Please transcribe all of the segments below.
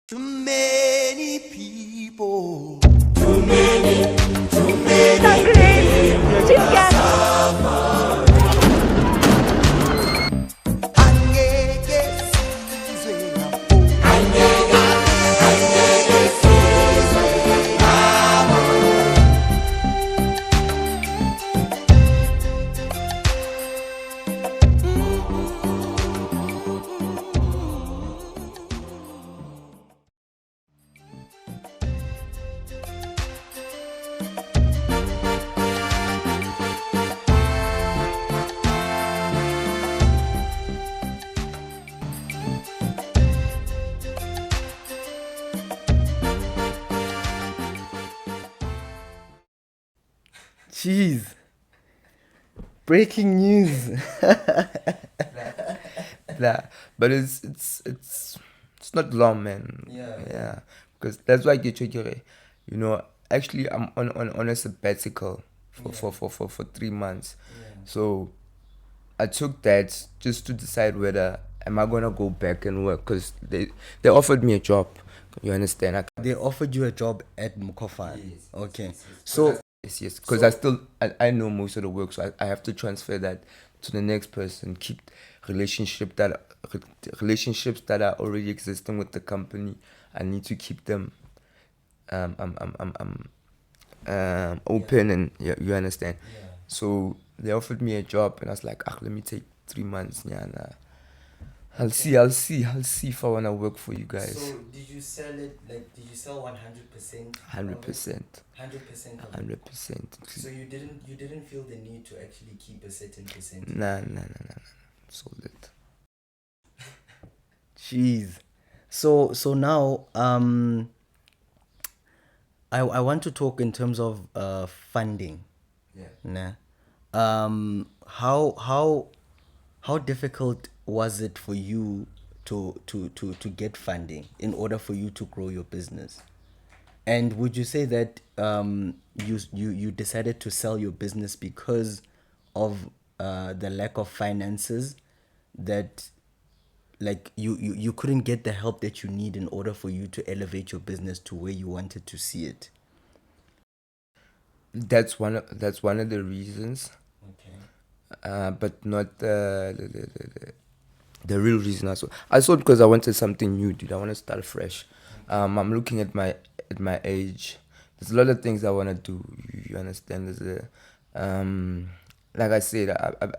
Too many people. Angeke sizwe ngapho. Jeez. Breaking news. Nah, but it's not long, man. Yeah. Because that's why I get you. You know, actually, I'm on a sabbatical for 3 months. So I took that just to decide whether am I gonna go back and work, because they offered me a job. You understand? They offered you a job at Mcofana. Yes. Okay. So Yes, because I know most of the work, so I have to transfer that to the next person. Keep relationships that are already existing with the company. I need to keep them open, and you understand. So they offered me a job, and I was like, let me take 3 months. Yeah, and, I'll see if I wanna work for you guys. So did you sell it? Like, did you sell 100%? 100%. 100%. 100%. So you didn't feel the need to actually keep a certain percentage. Nah. Sold it. Jeez. So now I want to talk in terms of funding. Yeah. Nah. How difficult was it for you to get funding in order for you to grow your business? And would you say that you decided to sell your business because of the lack of finances, that like you couldn't get the help that you need in order for you to elevate your business to where you wanted to see it? That's one of the reasons. Okay. But not the real reason. I sold because I wanted something new, dude. I want to start fresh. I'm looking at my age. There's a lot of things I want to do. You understand? There's like I said,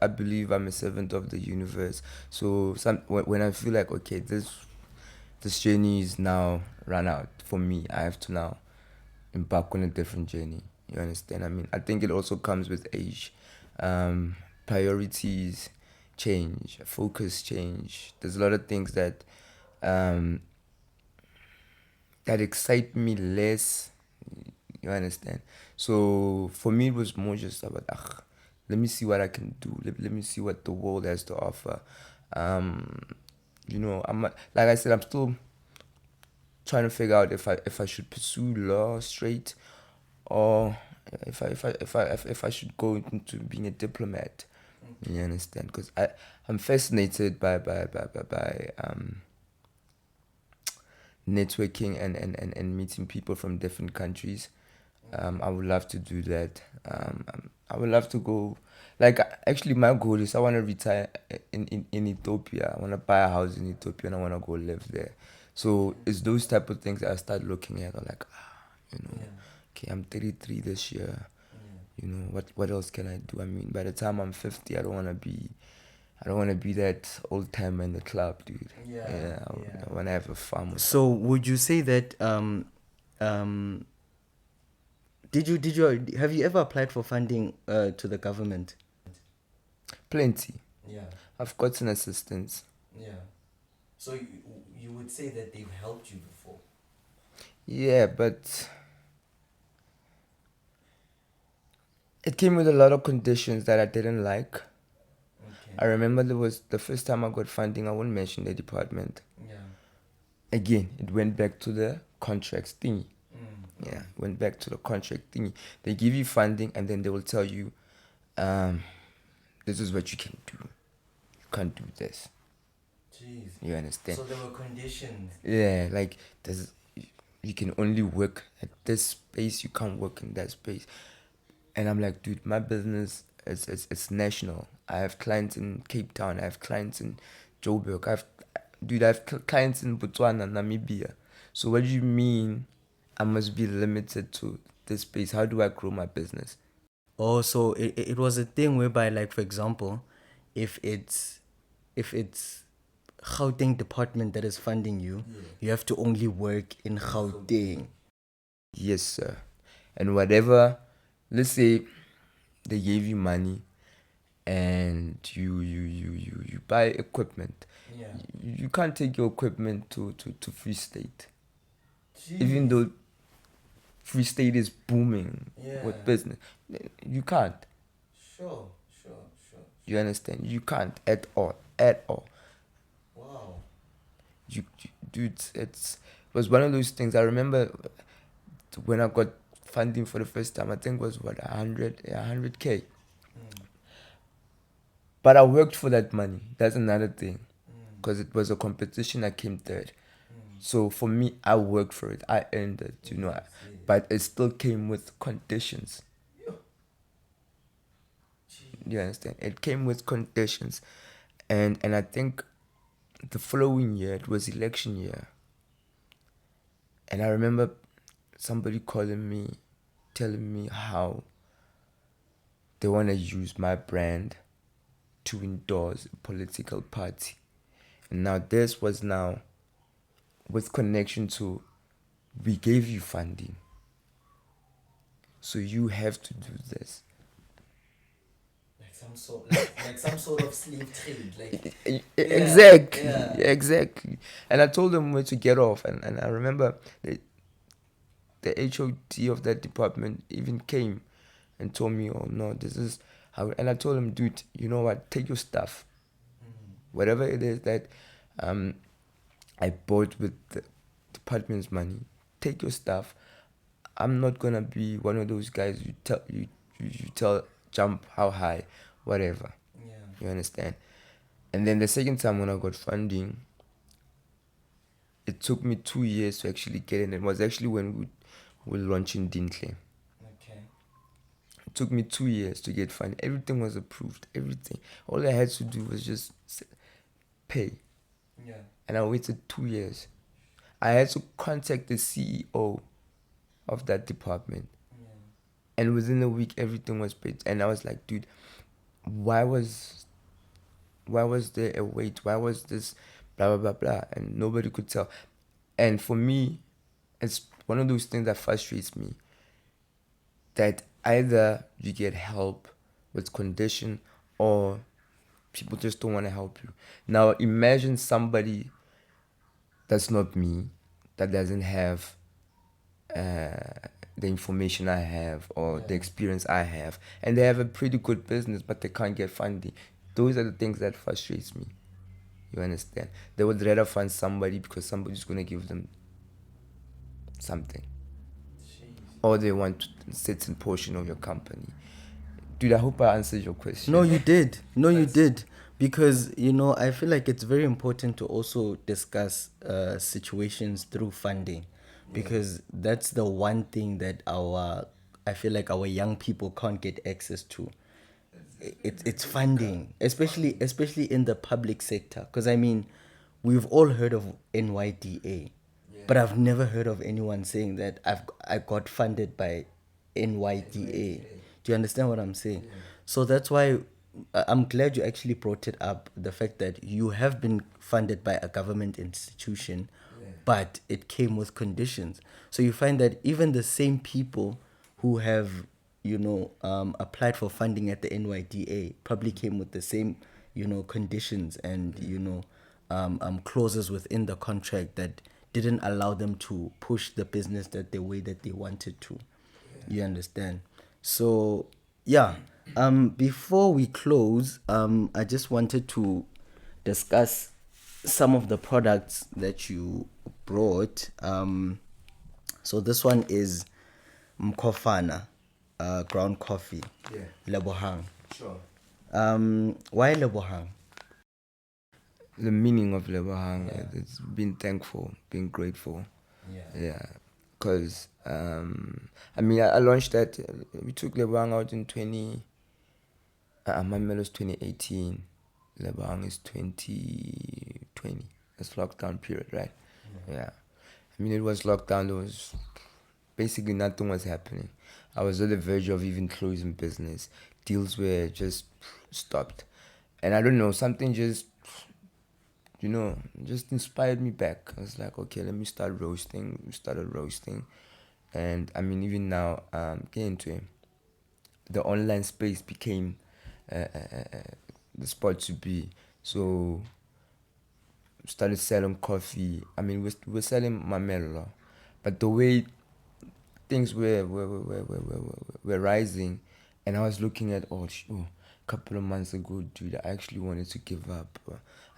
I believe I'm a servant of the universe. So when I feel like, okay, this journey is now run out for me, I have to now embark on a different journey. You understand? I mean, I think it also comes with age. Priorities change, focus change. There's a lot of things that excite me less. You understand? So for me, it was more just about, let me see what I can do. Let me see what the world has to offer. You know, like I said, I'm still trying to figure out if I should pursue law straight, or if I should go into being a diplomat. You understand? Because I'm fascinated by networking and meeting people from different countries. I would love to do that. I would love to go. Like, actually, my goal is I want to retire in Ethiopia. I want to buy a house in Ethiopia, and I want to go live there. So it's those type of things that I start looking at. I'm like, okay, I'm 33 this year. You know, what else can I do? I mean, by the time I'm 50, I don't want to be that old timer in the club, dude. I want to have a farm. So would you say that did you have you ever applied for funding to the government? Plenty. Yeah. I've gotten assistance. Yeah. So you would say that they've helped you before? Yeah, but it came with a lot of conditions that I didn't like. Okay. I remember there was the first time I got funding, I won't mention the department. Yeah. Again, it went back to the contracts thingy. Yeah, went back to the contract thingy. They give you funding, and then they will tell you, this is what you can do. You can't do this. Jeez. You understand? So there were conditions. Yeah, like you can only work at this space, you can't work in that space. And I'm like, dude, my business it's national. I have clients in Cape Town, I have clients in Joburg, I have clients in Botswana, Namibia. So what do you mean I must be limited to this space? How do I grow my business? Oh, so it was a thing whereby, like, for example, if it's Gauteng department that is funding you, you have to only work in Gauteng. Yes, sir. And whatever, let's say they gave you money and you buy equipment. Yeah. You can't take your equipment to Free State. Even though Free State is booming with business. You can't. Sure. You understand? You can't at all. At all. Wow. Dude, it was one of those things. I remember when I got funding for the first time, I think it was 100K. But I worked for that money. That's another thing. Because it was a competition, I came third. So for me, I worked for it. I earned it, but it still came with conditions. You understand? It came with conditions. And I think the following year, it was election year. And I remember somebody calling me, telling me how they want to use my brand to endorse a political party. And now this was now with connection to, we gave you funding, so you have to do this. Like some sort of slave trade. Like Exactly. And I told them where to get off, and I remember the HOD of that department even came and told me, oh no, this is how. And I told him, dude, you know what, take your stuff, whatever it is that I bought with the department's money, take your stuff. I'm not gonna be one of those guys you tell jump how high, whatever. You understand? And then the second time when I got funding, it took me 2 years to actually get in. It was actually when we were launching Dintle. Okay. It took me 2 years to get funding. Everything was approved. Everything. All I had to do was just pay. Yeah. And I waited 2 years. I had to contact the CEO of that department. And within a week, everything was paid. And I was like, dude, why was there a wait? Why was this blah, blah, blah, blah? And nobody could tell. And for me, it's one of those things that frustrates me. That either you get help with condition or people just don't want to help you. Now, imagine somebody that's not me, that doesn't have the information I have or the experience I have, and they have a pretty good business but they can't get funding. Those are the things that frustrates me. You understand? They would rather find somebody because somebody's going to give them something. Or they want a certain portion of your company. Dude, I hope I answered your question. No, you did. You did. Because, I feel like it's very important to also discuss situations through funding. Because that's the one thing that I feel like our young people can't get access to. It's funding, especially in the public sector. Because, we've all heard of NYDA. But I've never heard of anyone saying that I got funded by NYDA. Do you understand what I'm saying? So that's why I'm glad you actually brought it up, the fact that you have been funded by a government institution, but it came with conditions. So you find that even the same people who have, applied for funding at the NYDA probably came with the same, conditions and, clauses within the contract that didn't allow them to push the business the way that they wanted to. You understand? So, yeah. Before we close, I just wanted to discuss some of the products that you brought. So this one is Mcofana, ground coffee. Yeah. Lebohang. Sure. Why Lebohang? the meaning of Lebohang. Yeah. It's being thankful, being grateful. Yeah. Yeah, because I mean, I launched that. We took Lebohang out in 20. Mamelo was 2018. Lebohang is 2020. That's lockdown period, right? Yeah. I mean, it was lockdown. There was basically nothing was happening. I was on the verge of even closing business. Deals were just stopped, and I don't know, something just just inspired me back. I was like, okay, let me start roasting. We started roasting, and I mean, even now, getting into it, the online space became the spot to be. So started selling coffee. I mean, we're selling mamelo, but the way things were rising, and I was looking at a couple of months ago, dude, I actually wanted to give up.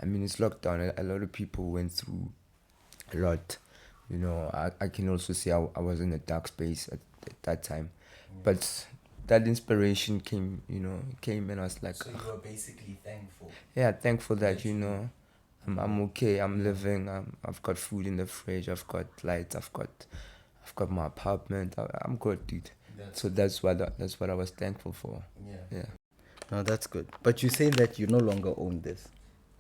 I mean, it's lockdown. A lot of people went through a lot. I can also say I was in a dark space at that time, but that inspiration came, and I was like, So you were basically thankful. yeah, thankful that I'm okay. I'm living. I've got food in the fridge. I've got lights. I've got my apartment. I'm good, dude. So that's what I was thankful for. Yeah. No, that's good. But you say that you no longer own this.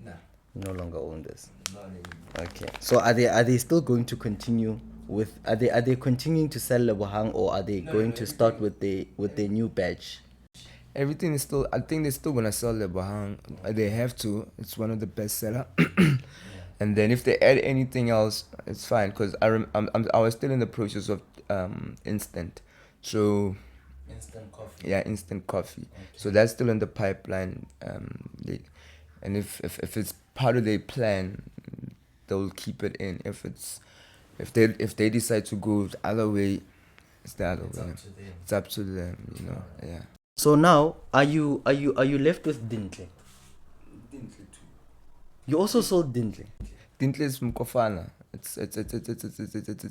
Nah. You no longer own this. Not anymore. Okay. So are they still going to continue with? Are they continuing to sell Lebohang, or are they going to start with the new batch? Everything is still. I think they're still gonna sell Lebohang. They have to. It's one of the best seller. And then if they add anything else, it's fine. Cause I was still in the process of instant. So Instant coffee. yeah, instant coffee. So that's still in the pipeline. And if it's part of their plan, they'll keep it in. If they decide to go the other way, it's the other way. It's up to them. Yeah. So now, are you left with Dintle? Dintle too. You also sold Dintle. Dintle is Mcofana. It's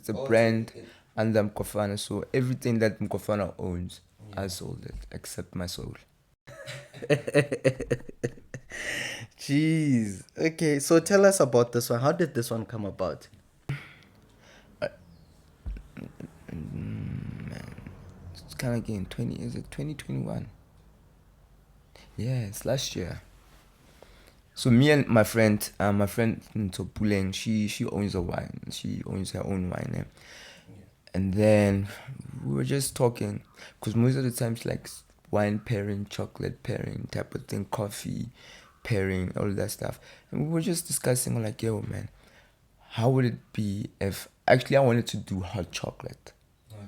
a brand under Mcofana. So everything that Mcofana owns, I sold it except my soul. Jeez. Okay, so tell us about this one. How did this one come about? It's kind of again 2021? Yeah, it's last year. So me and my friend Ntopuleng, she owns a wine. She owns her own wine. And then we were just talking, because most of the times like wine pairing, chocolate pairing type of thing, coffee pairing, all of that stuff. And we were just discussing like, yo man, how would it be if actually I wanted to do hot chocolate.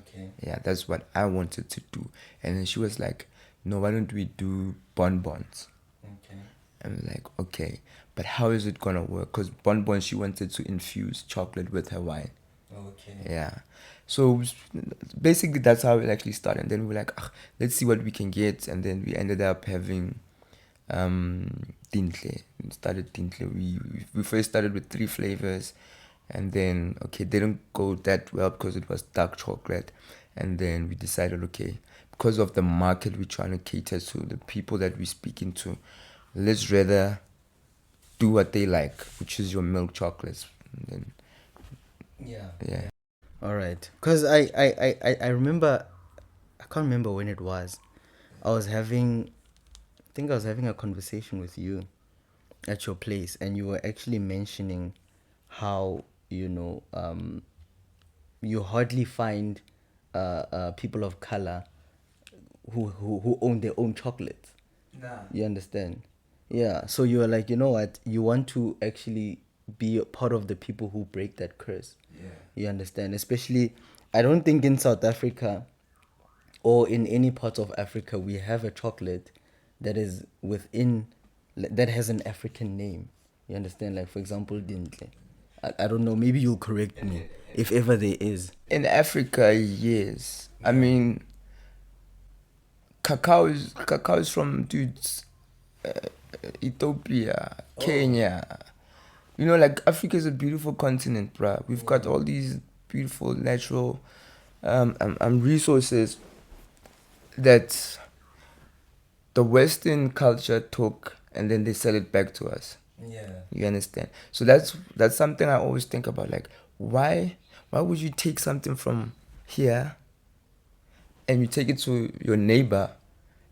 Okay. Yeah, that's what I wanted to do. And then she was like, no, why don't we do bonbons? Okay. And I'm like, okay, but how is it gonna work? Because bonbons, she wanted to infuse chocolate with her wine. Okay. Yeah. So basically that's how it actually started. And then we were like, let's see what we can get. And then we ended up having Dintle. We started Dintle. We first started with 3 flavors. And then, okay, they didn't go that well because it was dark chocolate. And then we decided, okay, because of the market we're trying to cater to, the people that we're speaking to, let's rather do what they like, which is your milk chocolates. And then, yeah. All right. Because I remember, I can't remember when it was. I think I was having a conversation with you at your place, and you were actually mentioning how, you hardly find people of color who own their own chocolates. Nah. You understand? Yeah. So you were like, you know what? You want to actually be a part of the people who break that curse. Yeah. You understand? Especially, I don't think in South Africa or in any part of Africa we have a chocolate that is that has an African name. You understand? Like, for example, Dintle. I don't know. Maybe you'll correct me if ever there is. In Africa, yes. I mean, cacao is from dudes, Ethiopia, Kenya. Like Africa is a beautiful continent, bruh. We've got all these beautiful natural resources that the Western culture took, and then they sell it back to us. Yeah. You understand? So that's something I always think about. Like, why would you take something from here and you take it to your neighbor,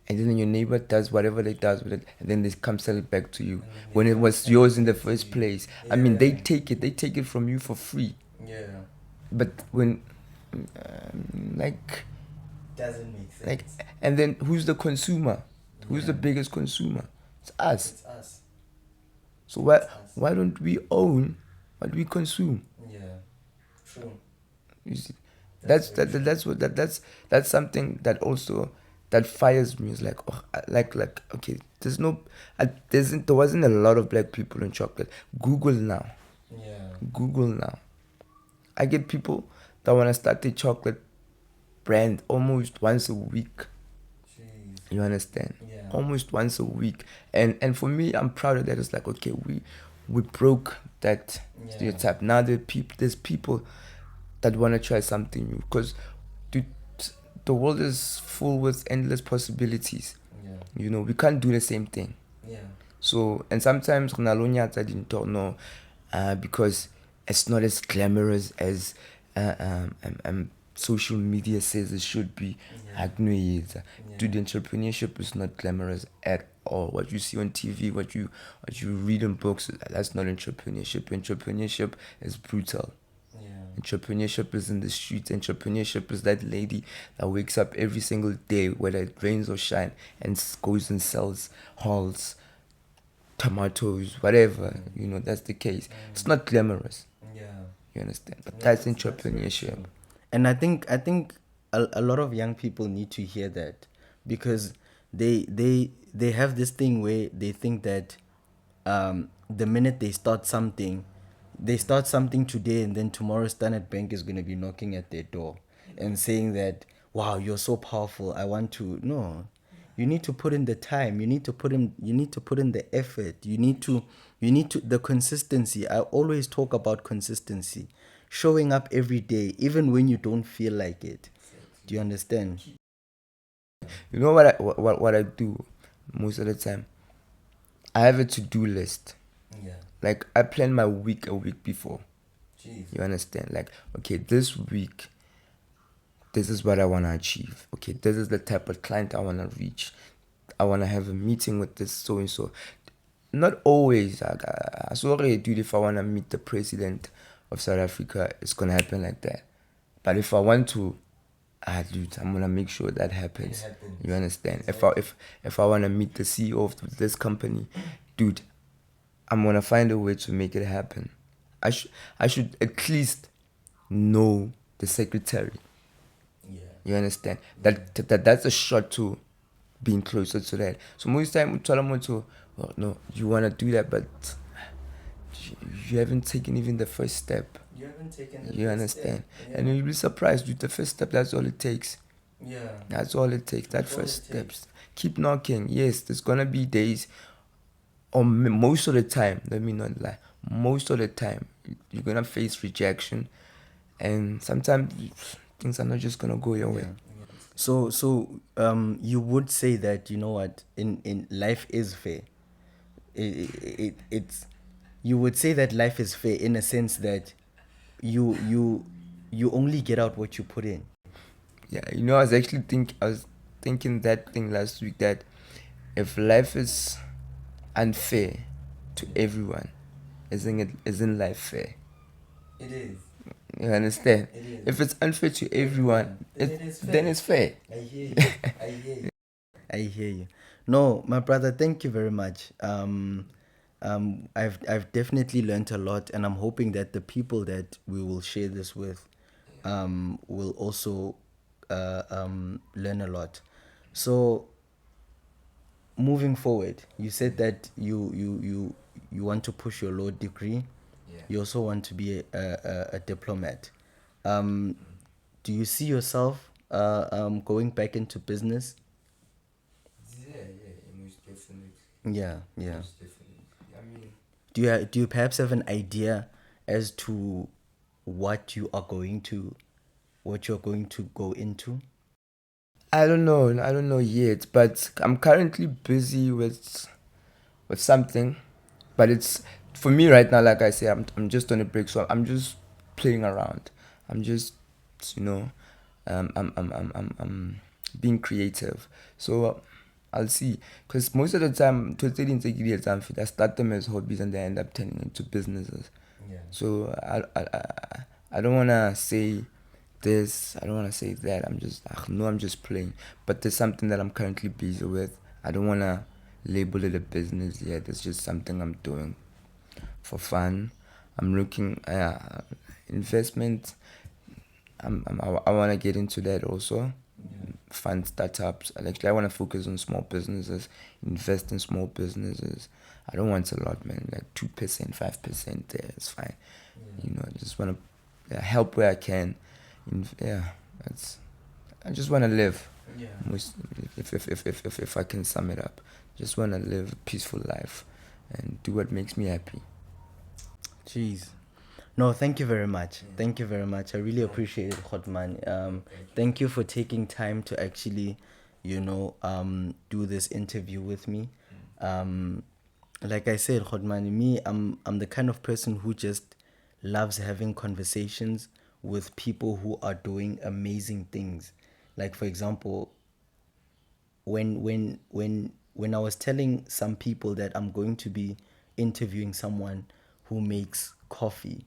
and then your neighbor does whatever they does with it, and then they come sell it back to you when it was yours in the first place. I mean, they take it from you for free. Yeah. But when, Doesn't make sense. like, and then who's the consumer? Who's the biggest consumer? It's us. It's us. So why don't we own what we consume? Yeah. True. You see, that's something that also that fires me. It's like, oh, like okay, there wasn't a lot of black people in chocolate. Google now. Yeah. Google now. I get people that want to start their chocolate brand almost once a week. Jeez. You understand? Yeah. Almost once a week. And for me, I'm proud of that. It's like, okay, we broke that stereotype. Now there's people that want to try something new, because the world is full with endless possibilities. Yeah. You know, we can't do the same thing. Yeah. So, and sometimes I didn't know, because it's not as glamorous as social media says it should be. Dude, entrepreneurship is not glamorous at all. What you see on TV, what you read in books, that's not entrepreneurship. Entrepreneurship is brutal. Entrepreneurship is in the streets. Entrepreneurship is that lady that wakes up every single day, whether it rains or shine, and goes and sells halls, tomatoes, whatever. You know, that's the case. It's not glamorous. Yeah. You understand? But that's entrepreneurship. And I think a lot of young people need to hear that, because they have this thing where they think that the minute they start something today, and then tomorrow Standard Bank is going to be knocking at their door and saying that, wow, you're so powerful, I want to. No, you need to put in the time, you need to put in the effort, you need to the consistency. I always talk about consistency, showing up every day even when you don't feel like it. Do you understand? You know what I do most of the time? I have a to-do list. Yeah. Like, I plan my week a week before. Jeez. You understand? Like, okay, this week, this is what I want to achieve. Okay, this is the type of client I want to reach. I want to have a meeting with this so-and-so. Not always. I already do it. If I want to meet the president of South Africa, it's going to happen like that. But if I want to, dude, I'm going to make sure that happens. You understand? Exactly. If I want to meet the CEO of this company, dude, I'm going to find a way to make it happen. I should at least know the secretary. Yeah. You understand? That's a shot to being closer to that. So most time we tell them to, oh, no, you want to do that, but you haven't taken even the first step. You haven't taken the You first understand? step. Yeah. And you'll be surprised with the first step. That's all it takes. Yeah. That's all it takes. That first steps. Keep knocking. Yes, there's gonna be days, or most of the time. Let me not lie. Most of the time, you're gonna face rejection, and sometimes things are not just gonna go your way. So you would say that, you know what, in life is fair. It's you would say that life is fair in a sense that you only get out what you put in. Yeah, you know, I was thinking that thing last week, that if life is unfair to everyone, isn't life fair? It is. You understand? It is. If it's unfair to everyone, then it's fair. I hear you. I hear you. I hear you. No, my brother, thank you very much. I've definitely learned a lot, and I'm hoping that the people that we will share this with will also learn a lot. So moving forward, you said that you want to push your law degree. You also want to be a diplomat. Do you see yourself going back into business? Yeah, most definitely. Yeah. Most definitely. I mean, Do you perhaps have an idea as to what you're going to go into? I don't know yet, but I'm currently busy with something. But it's for me right now. Like I say, I'm just on a break, so I'm just playing around. I'm just, you know, I'm being creative. So I'll see. Because most of the time, to I start them as hobbies and they end up turning into businesses. Yeah. So I don't wanna say this. I don't wanna say that. I'm just playing. But there's something that I'm currently busy with. I don't wanna label it a business yet. It's just something I'm doing for fun. I'm looking investment. I want to get into that also. Fund startups. Actually, I want to focus on small businesses, invest in small businesses. I don't want a lot, man. Like 2%, 5%, there, it's fine. You know, I just want to help where I can. I just want to live. Yeah. Most, if I can sum it up, just want to live a peaceful life and do what makes me happy. Jeez. No, thank you very much. Thank you very much. I really appreciate it, Khotman. Thank you for taking time to actually, do this interview with me. Like I said, Khotman, me, I'm the kind of person who just loves having conversations with people who are doing amazing things. Like, for example, when I was telling some people that I'm going to be interviewing someone who makes coffee,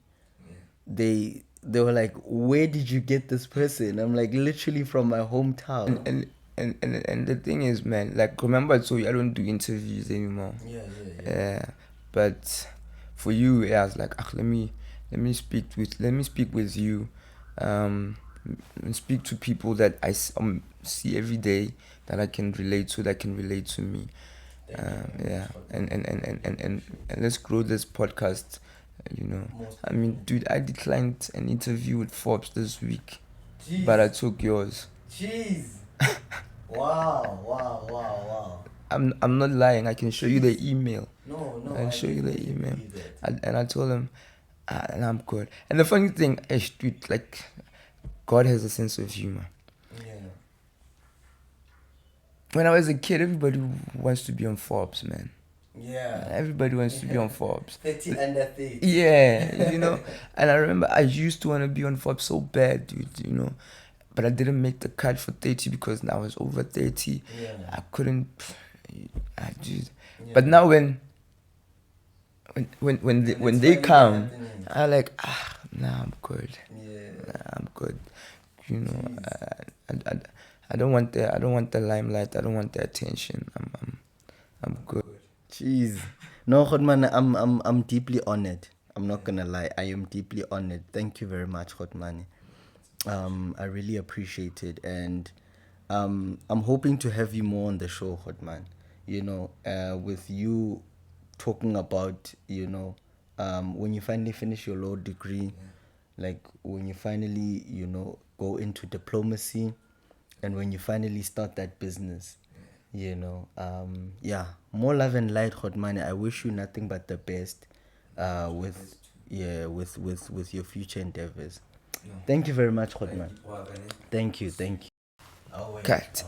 they were like, "Where did you get this person?" I'm like, "Literally from my hometown." And the thing is, man, like, remember I told you I don't do interviews anymore. Yeah. But for you, yeah, I was like, let me speak with you, and speak to people that I see every day that I can relate to, that can relate to me. Yeah, and let's grow this podcast. I mean, dude, I declined an interview with Forbes this week, but I took yours. Jeez. Wow. I'm not lying. I can show you the email. No, I'll show you the definitely email. believe that. And I told him, and I'm good. And the funny thing, dude, like, God has a sense of humor. Yeah. When I was a kid, everybody wants to be on Forbes, man. Yeah. Everybody wants to be on Forbes. 30 under 30. Yeah, And I remember I used to want to be on Forbes so bad, dude, But I didn't make the cut for 30 because now I was over 30. Yeah. I couldn't. Dude. Yeah. But now when they come, I'm like, nah, I'm good. Yeah. Nah, I'm good. I don't want the limelight. I don't want the attention. I'm good. Jeez. No, Khotman, I'm deeply honored. I'm not gonna lie. I am deeply honored. Thank you very much, Khotman. I really appreciate it, and I'm hoping to have you more on the show, Khotman. With you talking about, when you finally finish your law degree, like when you finally, go into diplomacy, and when you finally start that business. More love and light, Khotman. I wish you nothing but the best with your future endeavors. Thank you very much, Khotman. Thank you. Cut.